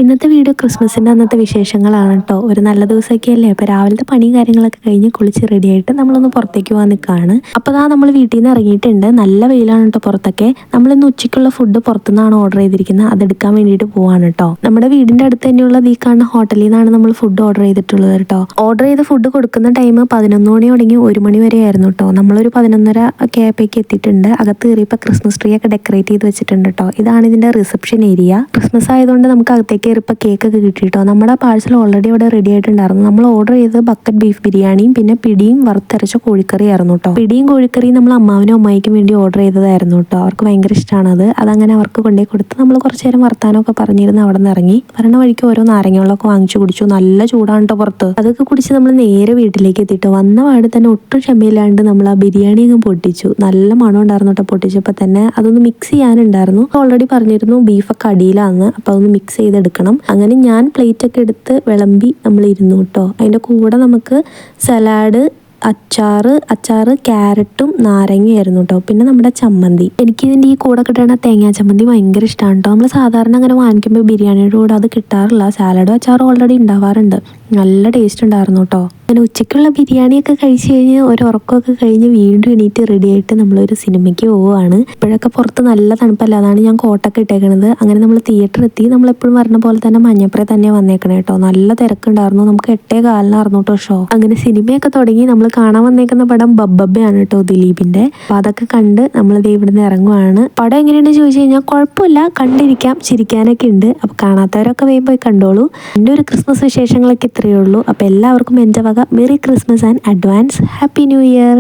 ഇന്നത്തെ വീഡിയോ ക്രിസ്മസിൻ്റെ അന്നത്തെ വിശേഷങ്ങളാണ് കേട്ടോ. ഒരു നല്ല ദിവസമൊക്കെ അല്ലേ. അപ്പോൾ രാവിലത്തെ പണിയും കാര്യങ്ങളൊക്കെ കഴിഞ്ഞ് കുളിച്ച് റെഡിയായിട്ട് നമ്മളൊന്ന് പുറത്തേക്ക് പോകാൻ നിൽക്കുകയാണ്. അപ്പോൾ അതാ നമ്മൾ വീട്ടിൽ നിന്ന് ഇറങ്ങിയിട്ടുണ്ട്. നല്ല വെയിലാണ് കേട്ടോ പുറത്തൊക്കെ. നമ്മളിന്ന് ഉച്ചയ്ക്കുള്ള ഫുഡ് പുറത്തുനിന്നാണ് ഓർഡർ ചെയ്തിരിക്കുന്നത്. അതെടുക്കാൻ വേണ്ടിയിട്ട് പോവാണ് കേട്ടോ. നമ്മുടെ വീടിൻ്റെ അടുത്ത് തന്നെയുള്ള ഈ കാണുന്ന ഹോട്ടലിൽ നിന്നാണ് നമ്മൾ ഫുഡ് ഓർഡർ ചെയ്തിട്ടുള്ളത് കേട്ടോ. ഓർഡർ ചെയ്ത ഫുഡ് കൊടുക്കുന്ന ടൈം 11 മണി തുടങ്ങി 1 മണി വരെ ആയിരുന്നു കേട്ടോ. നമ്മളൊരു 11:30 ഒക്കെ ആയപ്പോഴേക്ക് എത്തിയിട്ടുണ്ട്. അകത്ത് കയറിയപ്പോൾ ക്രിസ്മസ് ട്രീ ഒക്കെ ഡെക്കറേറ്റ് ചെയ്ത് വെച്ചിട്ടുണ്ട് കേട്ടോ. ഇതാണ് ഇതിൻ്റെ റിസപ്ഷൻ ഏരിയ. ക്രിസ്മസ് ആയതുകൊണ്ട് നമുക്ക് അകത്തേക്ക് കയറിയപ്പോൾ കേക്കൊക്കെ കിട്ടിയിട്ടോ. നമ്മുടെ പാഴ്സൽ ഓൾറെഡി അവിടെ റെഡി ആയിട്ടുണ്ടായിരുന്നു. നമ്മൾ ഓർഡർ ചെയ്തത് ബക്കറ്റ് ബീഫ് ബിരിയാണിയും പിന്നെ പിടിയും വറുത്തരച്ച കോഴിക്കറി ആയിരുന്നു കേട്ടോ. പിടിയും കോഴിക്കറിയും നമ്മൾ അമ്മാവനും അമ്മായിക്കും വേണ്ടി ഓർഡർ ചെയ്തതായിരുന്നു കേട്ടോ. അവർക്ക് ഭയങ്കര ഇഷ്ടമാണത്. അതങ്ങനെ അവർക്ക് കൊണ്ടുപോയി കൊടുത്ത് നമ്മൾ കുറച്ച് നേരം വർത്താനമൊക്കെ പറഞ്ഞിരുന്ന് അവിടെ നിന്ന് ഇറങ്ങി. വരണ വഴിക്ക് ഓരോ നാരങ്ങകളൊക്കെ വാങ്ങിച്ചു കുടിച്ചു. നല്ല ചൂടാണ് കേട്ടോ പുറത്ത്. അതൊക്കെ കുടിച്ച് നമ്മൾ നേരെ വീട്ടിലേക്ക് എത്തിയിട്ട് വന്ന പാട് തന്നെ ഒട്ടും ക്ഷമയില്ലാണ്ട് നമ്മൾ ആ ബിരിയാണി അങ്ങ് പൊട്ടിച്ചു. നല്ല മണം ഉണ്ടായിരുന്നു കേട്ടോ പൊട്ടിച്ചപ്പോൾ തന്നെ. അതൊന്ന് മിക്സ് ചെയ്യാനുണ്ടായിരുന്നു. ഓൾറെഡി പറഞ്ഞിരുന്നു ബീഫൊക്കെ അടിയിലാന്ന്. അപ്പോൾ അതൊന്ന് മിക്സ് ചെയ്തെടുക്കണം. അങ്ങനെ ഞാൻ പ്ലേറ്റൊക്കെ എടുത്ത് വിളമ്പി നമ്മൾ ഇരുന്നു കേട്ടോ. അതിൻ്റെ കൂടെ നമുക്ക് സലാഡ്, അച്ചാറ് ക്യാരറ്റും നാരങ്ങയായിരുന്നു കേട്ടോ. പിന്നെ നമ്മുടെ ചമ്മന്തി. എനിക്കിതിൻ്റെ ഈ കൂടെ കിട്ടുന്ന തേങ്ങാ ചമ്മന്തി ഭയങ്കര ഇഷ്ടമാണ് കേട്ടോ. നമ്മൾ സാധാരണ അങ്ങനെ വാങ്ങിക്കുമ്പോൾ ബിരിയാണിയുടെ കൂടെ അത് കിട്ടാറില്ല. സാലഡും അച്ചാറും ഓൾറെഡി ഉണ്ടാവാറുണ്ട്. നല്ല ടേസ്റ്റ് ഉണ്ടായിരുന്നു കേട്ടോ. അങ്ങനെ ഉച്ചയ്ക്കുള്ള ബിരിയാണിയൊക്കെ കഴിച്ച് കഴിഞ്ഞ് ഒരു ഉറക്കമൊക്കെ കഴിഞ്ഞ് വീണ്ടും എണീറ്റ് റെഡിയായിട്ട് നമ്മളൊരു സിനിമയ്ക്ക് പോവുകയാണ്. ഇപ്പോഴൊക്കെ പുറത്ത് നല്ല തണുപ്പല്ല. അതാണ് ഞാൻ കോട്ടൊക്കെ ഇട്ടേക്കണത്. അങ്ങനെ നമ്മൾ തിയേറ്ററിൽ എത്തി. നമ്മളെപ്പോഴും പറഞ്ഞ പോലെ തന്നെ മഞ്ഞപ്പുറ തന്നെ വന്നേക്കണേ കേട്ടോ. നല്ല തിരക്കുണ്ടായിരുന്നു. നമുക്ക് 8:15 കേട്ടോ ഷോ. അങ്ങനെ സിനിമയൊക്കെ തുടങ്ങി. നമ്മൾ കാണാൻ വന്നേക്കുന്ന പടം ബബ്ബയാണ് കേട്ടോ, ദിലീപിൻ്റെ. അപ്പോൾ അതൊക്കെ കണ്ട് നമ്മളിത് ഇവിടുന്ന് ഇറങ്ങുവാണ്. പടം എങ്ങനെയാണെന്ന് ചോദിച്ചു കഴിഞ്ഞാൽ കുഴപ്പമില്ല, കണ്ടിരിക്കാം, ചിരിക്കാനൊക്കെ ഉണ്ട്. അപ്പോൾ കാണാത്തവരൊക്കെ വേഗം പോയി കണ്ടോളൂ. എൻ്റെ ഒരു ക്രിസ്മസ് വിശേഷങ്ങളൊക്കെ ഇത്രയേ ഉള്ളൂ. അപ്പോൾ എല്ലാവർക്കും എൻ്റെ വക merry Christmas and advance happy new year.